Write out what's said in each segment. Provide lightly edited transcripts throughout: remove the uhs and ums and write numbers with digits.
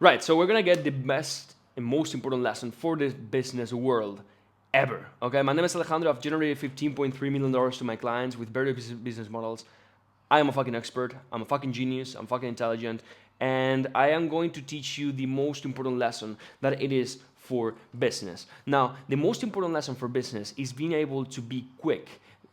Right, so we're gonna get the best and most important lesson for the business world ever. Okay, my name is Alejandro. I've generated $15.3 million to my clients with various business models. I am a fucking expert. I'm a fucking genius. I'm fucking intelligent. And I am going to teach you the most important lesson that it is for business. Now, the most important lesson for business is being able to be quick,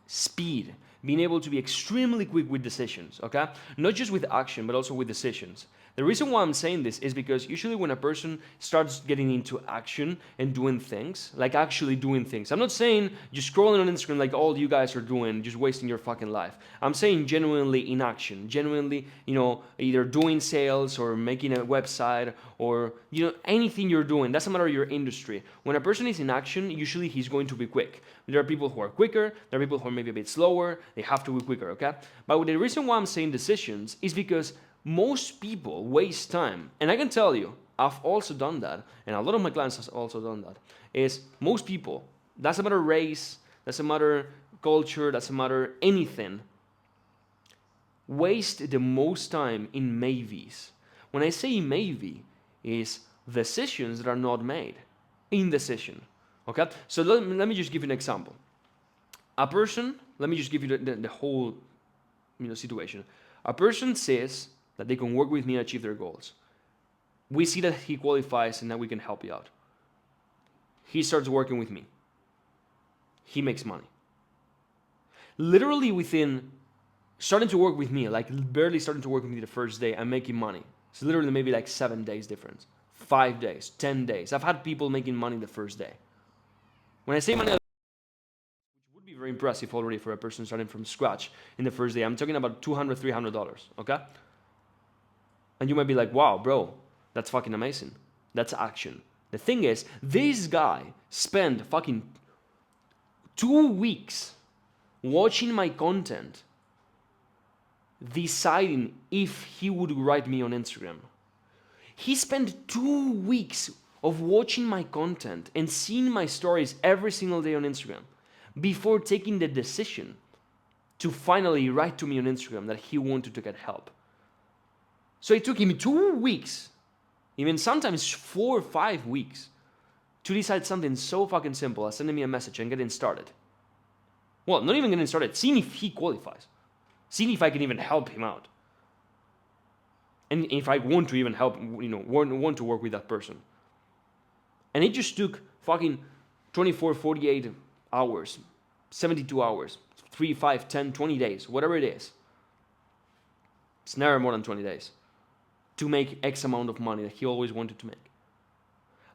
speed, being able to be extremely quick with decisions, okay? Not just with action, but also with decisions. The reason why I'm saying this is because usually when a person starts getting into action and doing things, like actually doing things, I'm not saying just scrolling on Instagram like all you guys are doing, just wasting your fucking life. I'm saying genuinely in action, genuinely, either doing sales or making a website or, anything you're doing. Doesn't matter your industry. When a person is in action, usually he's going to be quick. There are people who are quicker, there are people who are maybe a bit slower, they have to be quicker, okay? But the reason why I'm saying decisions is because most people waste time, and I can tell you, I've also done that, and a lot of my clients have also done that, is most people, doesn't matter race, doesn't matter culture, doesn't matter anything, waste the most time in maybes. When I say maybe, is decisions that are not made. Indecision. Okay? So let me just give you an example. A person, let me just give you the whole situation. A person says that they can work with me and achieve their goals. We see that he qualifies and that we can help you out. He starts working with me. He makes money. Literally within starting to work with me, like barely starting to work with me the first day, I'm making money. It's literally maybe like 7 days difference. 5 days, 10 days. I've had people making money the first day. When I say money, which would be very impressive already for a person starting from scratch in the first day, I'm talking about $200, $300, okay? And you might be like, wow, bro, that's fucking amazing. That's action. The thing is, this guy spent fucking 2 weeks watching my content, deciding if he would write me on Instagram. He spent 2 weeks of watching my content and seeing my stories every single day on Instagram before taking the decision to finally write to me on Instagram that he wanted to get help. So it took him 2 weeks, even sometimes 4 or 5 weeks, to decide something so fucking simple as sending me a message and getting started. Well, not even getting started, seeing if he qualifies. Seeing if I can even help him out. And if I want to even help, want to work with that person. And it just took fucking 24, 48 hours, 72 hours, 3, 5, 10, 20 days, whatever it is. It's never more than 20 days to make X amount of money that he always wanted to make.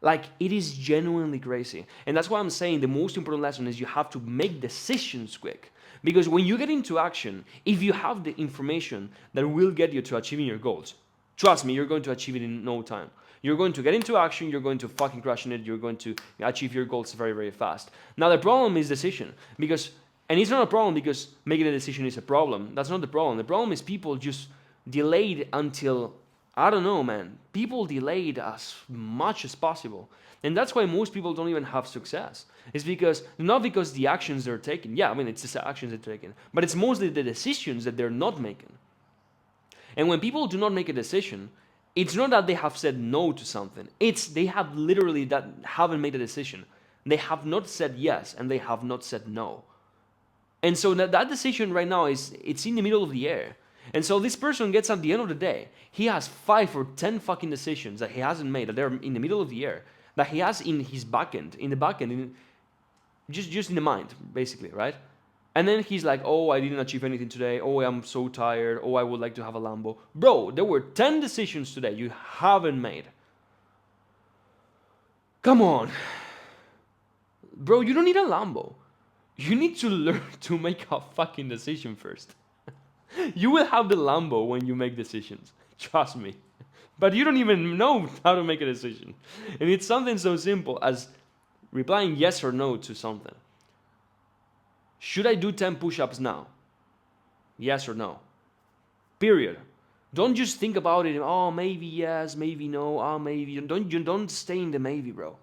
Like, it is genuinely crazy. And that's why I'm saying the most important lesson is you have to make decisions quick. Because when you get into action, if you have the information that will get you to achieving your goals, trust me, you're going to achieve it in no time. You're going to get into action, you're going to fucking crush in it, you're going to achieve your goals very, very fast. Now, the problem is decision. And it's not a problem because making a decision is a problem. That's not the problem. The problem is people just delayed until, I don't know, man. People delayed as much as possible. And that's why most people don't even have success. It's not because the actions they're taking. Yeah, I mean, it's the actions they're taking. But it's mostly the decisions that they're not making. And when people do not make a decision, it's not that they have said no to something. It's they have literally haven't made a decision. They have not said yes and they have not said no. And so that decision right now it's in the middle of the air. And so this person gets at the end of the day, he has 5 or 10 fucking decisions that he hasn't made, that they're in the middle of the air, that he has in his backend, just in the mind, basically, right? And then he's like, oh, I didn't achieve anything today. Oh, I'm so tired. Oh, I would like to have a Lambo. Bro, there were 10 decisions today you haven't made. Come on. Bro, you don't need a Lambo. You need to learn to make a fucking decision first. You will have the Lambo when you make decisions. Trust me. But you don't even know how to make a decision. And it's something so simple as replying yes or no to something. Should I do 10 push-ups now? Yes or no? Period. Don't just think about it. Oh, maybe yes, maybe no. Oh, maybe. Don't stay in the maybe, bro.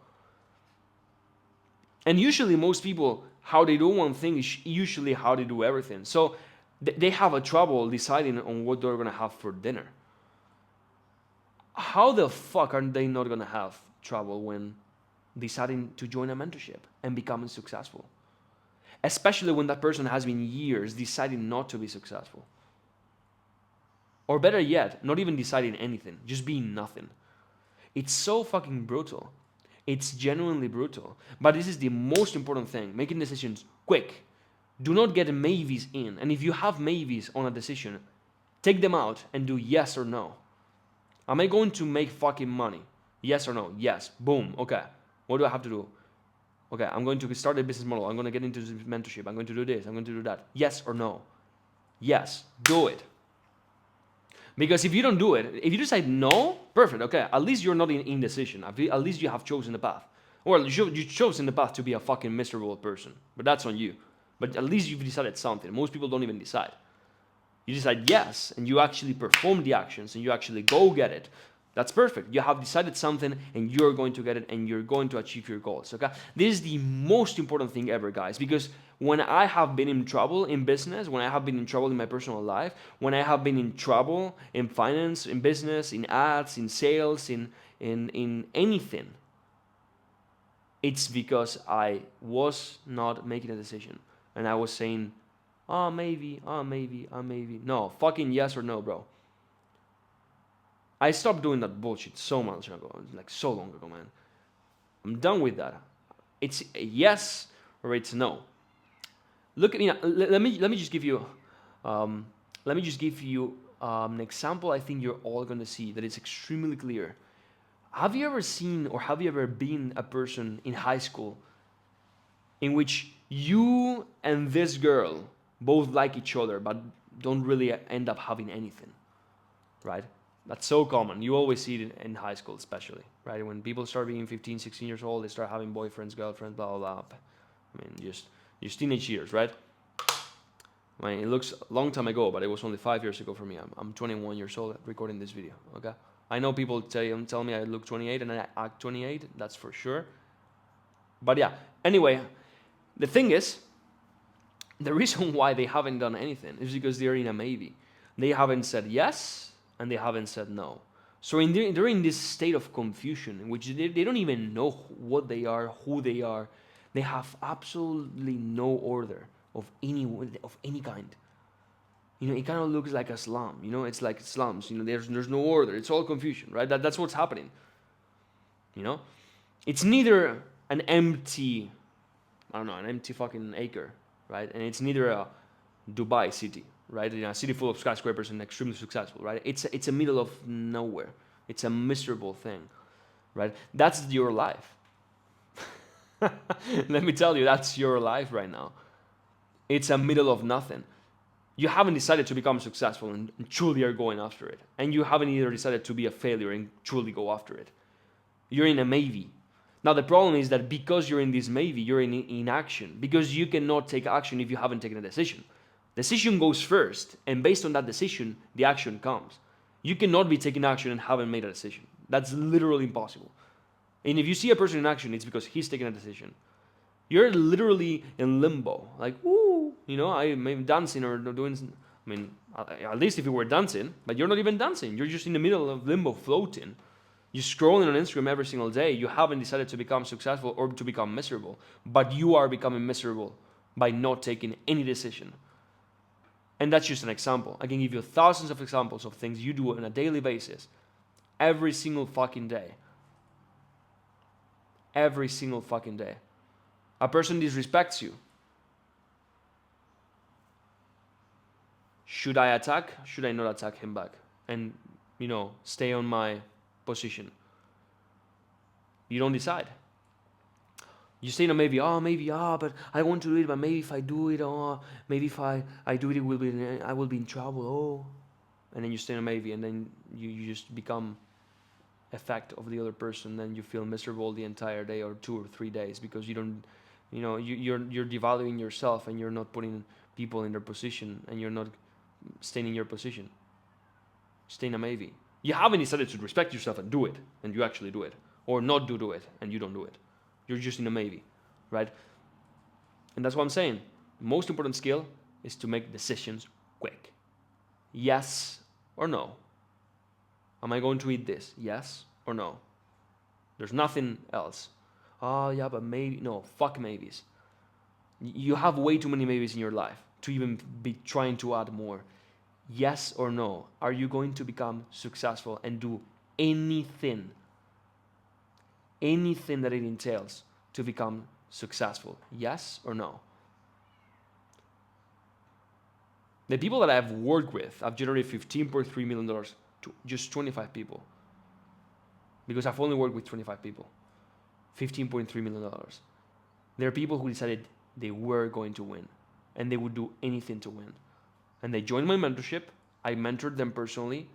And usually most people, how they do one thing is usually how they do everything. So they have a trouble deciding on what they're going to have for dinner. how the fuck are they not gonna have trouble when deciding to join a mentorship and becoming successful? Especially when that person has been years deciding not to be successful. Or better yet, not even deciding anything, just being nothing. It's so fucking brutal. It's genuinely brutal. But this is the most important thing, making decisions quick. Do not get maybes in. And if you have maybes on a decision, take them out and do yes or no. Am I going to make fucking money? Yes or no? Yes. Boom. Okay. What do I have to do? Okay, I'm going to start a business model. I'm going to get into this mentorship. I'm going to do this. I'm going to do that. Yes or no? Yes. Do it. Because if you don't do it, if you decide no, perfect. Okay, at least you're not in indecision. At least you have chosen the path. Well, you chosen the path to be a fucking miserable person, but that's on you. But at least you've decided something. Most people don't even decide. You decide yes, and you actually perform the actions, and you actually go get it. That's perfect. You have decided something, and you're going to get it, and you're going to achieve your goals. Okay, this is the most important thing ever, guys. Because when I have been in trouble in business, when I have been in trouble in my personal life, when I have been in trouble in finance, in business, in ads, in sales, in anything, it's because I was not making a decision, and I was saying, oh, maybe, oh, maybe, oh, maybe. No, fucking yes or no, bro. I stopped doing that bullshit so much ago, like so long ago, man. I'm done with that. It's a yes or it's no. Look at me. Let me just give you, let me just give you an example. I think you're all gonna see that it's extremely clear. Have you ever seen or have you ever been a person in high school in which you and this girl both like each other but don't really end up having anything, right? That's so common. You always see it in high school, especially, right? When people start being 15, 16 years old, they start having boyfriends, girlfriends, blah, blah, blah. I mean, just teenage years, right? I mean, it looks a long time ago, but it was only 5 years ago for me. I'm 21 years old recording this video, okay? I know people tell me I look 28 and I act 28, that's for sure. But yeah, anyway, the thing is, the reason why they haven't done anything is because they're in a maybe. They haven't said yes, and they haven't said no. So they're in this state of confusion in which they don't even know what they are, who they are. They have absolutely no order of any kind. You know, it kind of looks like a slum. You know, it's like slums. You know, there's no order. It's all confusion, right? That's what's happening. You know, it's neither an empty, I don't know, an empty fucking acre, right? And it's neither a Dubai city, right? In a city full of skyscrapers and extremely successful, right? It's a middle of nowhere. It's a miserable thing, right? That's your life. Let me tell you, that's your life right now. It's a middle of nothing. You haven't decided to become successful and truly are going after it. And you haven't either decided to be a failure and truly go after it. You're in a maybe. Now the problem is that because you're in this maybe, you're in inaction. Because you cannot take action if you haven't taken a decision. Decision goes first, and based on that decision, the action comes. You cannot be taking action and haven't made a decision. That's literally impossible. And if you see a person in action, it's because he's taking a decision. You're literally in limbo. Like, woo, you know, I'm dancing or doing, I mean, at least if you were dancing, but you're not even dancing. You're just in the middle of limbo floating. You're scrolling on Instagram every single day. You haven't decided to become successful or to become miserable, but you are becoming miserable by not taking any decision. And that's just an example. I can give you thousands of examples of things you do on a daily basis, every single fucking day. Every single fucking day. A person disrespects you. Should I attack? Should I not attack him back? And, you know, stay on my position. You don't decide. You say, no, maybe, but I want to do it, but maybe if I do it, maybe if I do it, I will be in trouble, And then you stay, no, maybe, and then you just become effect of the other person, then you feel miserable the entire day or 2 or 3 days because you don't, you know, you're devaluing yourself and you're not putting people in their position and you're not staying in your position. Stay in a maybe. You haven't decided to respect yourself and do it, and you actually do it. Or not do it, and you don't do it. You're just in a maybe, right? And that's what I'm saying. The most important skill is to make decisions quick. Yes or no. Am I going to eat this? Yes or no? There's nothing else. Oh, yeah, but maybe. No, fuck maybes. You have way too many maybes in your life to even be trying to add more. Yes or no? Are you going to become successful and do anything that it entails to become successful? Yes or no? The people that I've worked with, I've generated $15.3 million to just 25 people. Because I've only worked with 25 people. $15.3 million. There are people who decided they were going to win and they would do anything to win. And they joined my mentorship. I mentored them personally.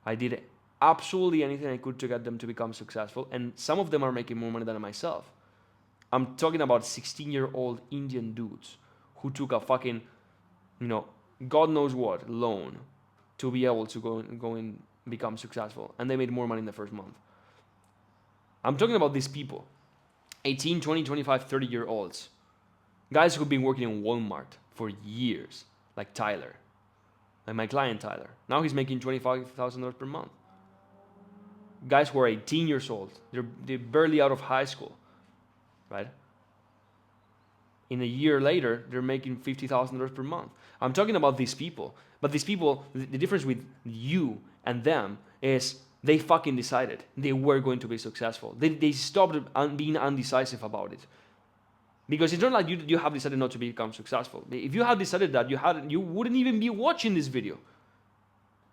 I did absolutely anything I could to get them to become successful. And some of them are making more money than myself. I'm talking about 16-year-old Indian dudes who took a fucking, God knows what, loan to be able to go and become successful. And they made more money in the first month. I'm talking about these people. 18, 20, 25, 30-year-olds. Guys who've been working in Walmart for years. Like Tyler. Like my client Tyler. Now he's making $25,000 per month. Guys who are 18 years old. They're barely out of high school. Right? In a year later, they're making $50,000 per month. I'm talking about these people. But these people, the difference with you and them is they fucking decided they were going to be successful. They stopped being undecisive about it. Because it's not like you have decided not to become successful. If you had decided that, you wouldn't even be watching this video.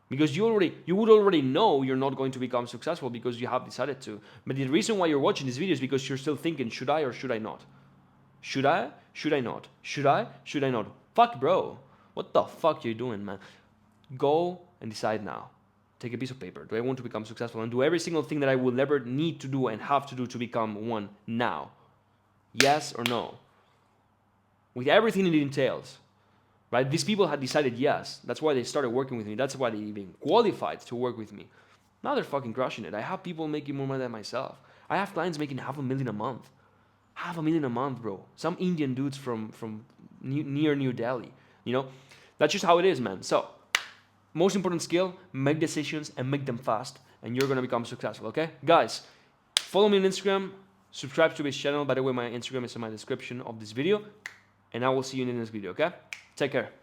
Because you would already know you're not going to become successful because you have decided to. But the reason why you're watching this video is because you're still thinking, should I or should I not? Should I? Should I not? Should I? Should I not? Fuck, bro. What the fuck are you doing, man? Go and decide now. Take a piece of paper. Do I want to become successful? And do every single thing that I will ever need to do and have to do to become one now. Yes or no? With everything it entails. Right? These people had decided yes. That's why they started working with me. That's why they even qualified to work with me. Now they're fucking crushing it. I have people making more money than myself. I have clients making $500,000 a month. $500,000 a month, bro. Some Indian dudes from near New Delhi. That's just how it is, man. So, most important skill, make decisions and make them fast, and you're gonna become successful, okay? Guys, follow me on Instagram, subscribe to this channel. By the way, my Instagram is in my description of this video, and I will see you in the next video, okay? Take care.